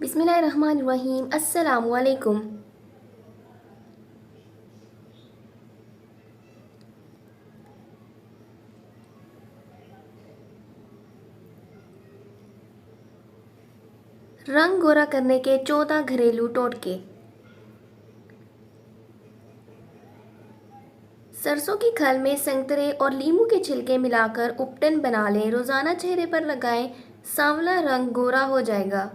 बिस्मिल्लाहिर्रहमानिर्रहीम। अस्सलामुअलैकुम। रंग गोरा करने के 14 घरेलू टोटके। सरसों की खल में संतरे और नींबू के छिलके मिलाकर उपटन बना लें। रोजाना चेहरे पर लगाएं, सांवला रंग गोरा हो जाएगा।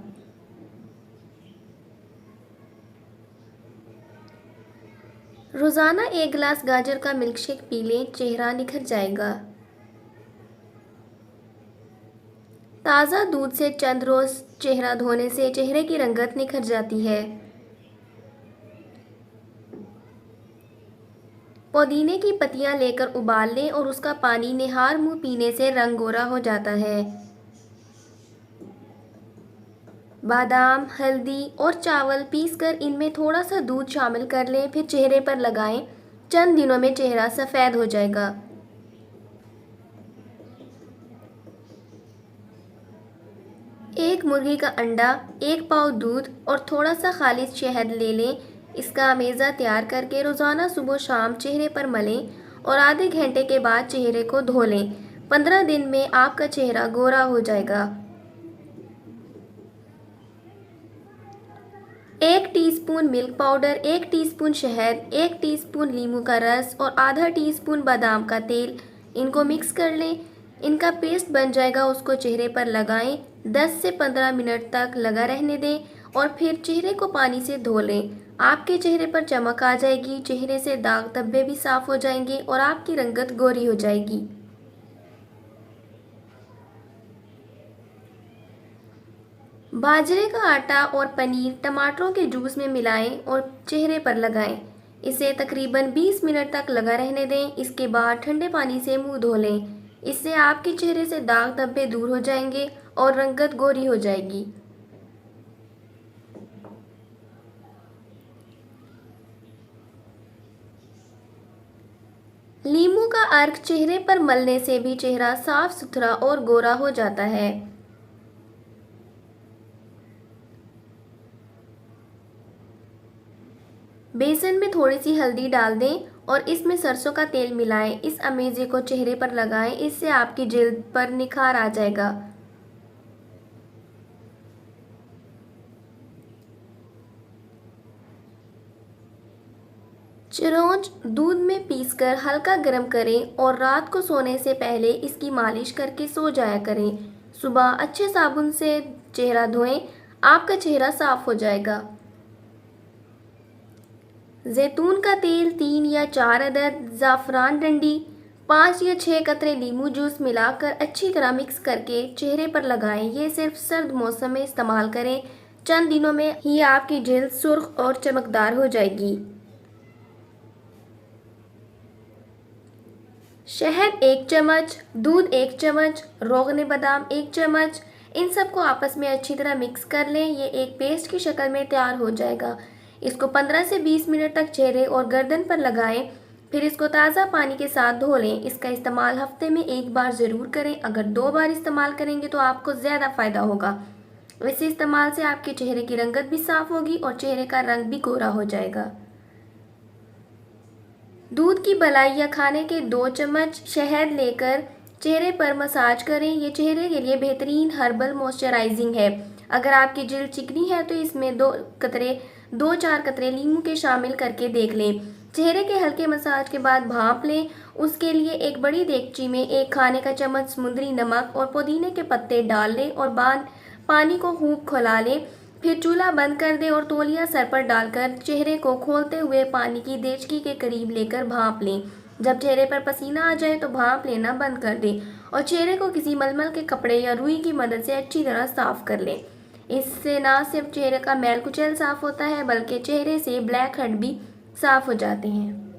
रोजाना 1 गिलास गाजर का मिल्कशेक पी लें, चेहरा निखर जाएगा। ताज़ा दूध से चंद रोज चेहरा धोने से चेहरे की रंगत निखर जाती है। पुदीने की पत्तियां लेकर उबाल लें और उसका पानी निहार मुंह पीने से रंग गोरा हो जाता है। बादाम, हल्दी और चावल पीसकर इनमें थोड़ा सा दूध शामिल कर लें, फिर चेहरे पर लगाएं। चंद दिनों में चेहरा सफ़ेद हो जाएगा। एक मुर्गी का अंडा, 1 पाव दूध और थोड़ा सा खालिश शहद ले लें। इसका अमेज़ा तैयार करके रोज़ाना सुबह शाम चेहरे पर मलें और आधे घंटे के बाद चेहरे को धो लें। 15 दिन में आपका चेहरा गोरा हो जाएगा। 1 टीस्पून मिल्क पाउडर, 1 टीस्पून शहद, 1 टीस्पून नींबू का रस और आधा टीस्पून बादाम का तेल, इनको मिक्स कर लें। इनका पेस्ट बन जाएगा, उसको चेहरे पर लगाएं। 10 से 15 मिनट तक लगा रहने दें और फिर चेहरे को पानी से धो लें। आपके चेहरे पर चमक आ जाएगी, चेहरे से दाग धब्बे भी साफ हो जाएंगे और आपकी रंगत गोरी हो जाएगी। बाजरे का आटा और पनीर टमाटरों के जूस में मिलाएं और चेहरे पर लगाएं। इसे तकरीबन 20 मिनट तक लगा रहने दें। इसके बाद ठंडे पानी से मुंह धो लें। इससे आपके चेहरे से दाग धब्बे दूर हो जाएंगे और रंगत गोरी हो जाएगी। नींबू का अर्क चेहरे पर मलने से भी चेहरा साफ सुथरा और गोरा हो जाता है। बेसन में थोड़ी सी हल्दी डाल दें और इसमें सरसों का तेल मिलाएं। इस अमेज़े को चेहरे पर लगाएं, इससे आपकी जिल्द पर निखार आ जाएगा। चिरौंज दूध में पीसकर हल्का गर्म करें और रात को सोने से पहले इसकी मालिश करके सो जाया करें। सुबह अच्छे साबुन से चेहरा धोएं, आपका चेहरा साफ हो जाएगा। जैतून का तेल 3 या 4 अदद, ज़ाफ़रान डंडी, 5 या 6 कतरे नींबू जूस मिलाकर अच्छी तरह मिक्स करके चेहरे पर लगाएं। ये सिर्फ सर्द मौसम में इस्तेमाल करें। चंद दिनों में ही आपकी जिल्द सुर्ख और चमकदार हो जाएगी। शहद 1 चम्मच, दूध 1 चम्मच, रोगन बादाम 1 चम्मच, इन सबको आपस में अच्छी तरह मिक्स कर लें। ये एक पेस्ट की शक्ल में तैयार हो जाएगा। इसको 15 से 20 मिनट तक चेहरे और गर्दन पर लगाएं, फिर इसको ताज़ा पानी के साथ धो लें। इसका इस्तेमाल हफ्ते में 1 बार ज़रूर करें। अगर 2 बार इस्तेमाल करेंगे तो आपको ज़्यादा फ़ायदा होगा। इस इस्तेमाल से आपके चेहरे की रंगत भी साफ़ होगी और चेहरे का रंग भी गोरा हो जाएगा। दूध की मलाई या खाने के 2 चम्मच शहद लेकर चेहरे पर मसाज करें। ये चेहरे के लिए बेहतरीन हर्बल मॉइस्चराइजिंग है। अगर आपकी जिल्द चिकनी है तो इसमें 2-4 कतरे नींबू के शामिल करके देख लें। चेहरे के हल्के मसाज के बाद भाप लें। उसके लिए एक बड़ी देगची में 1 खाने का चम्मच समुद्री नमक और पुदीने के पत्ते डाल लें और पानी को खूब खौला लें। फिर चूल्हा बंद कर दें और तौलिया सर पर डालकर चेहरे को खोलते हुए पानी की देचकी के करीब लेकर भाप लें। जब चेहरे पर पसीना आ जाए तो भाप लेना बंद कर दें और चेहरे को किसी मलमल के कपड़े या रुई की मदद से अच्छी तरह साफ कर लें। इससे ना सिर्फ चेहरे का मैल कुचैल साफ होता है, बल्कि चेहरे से ब्लैक हेड भी साफ हो जाते हैं।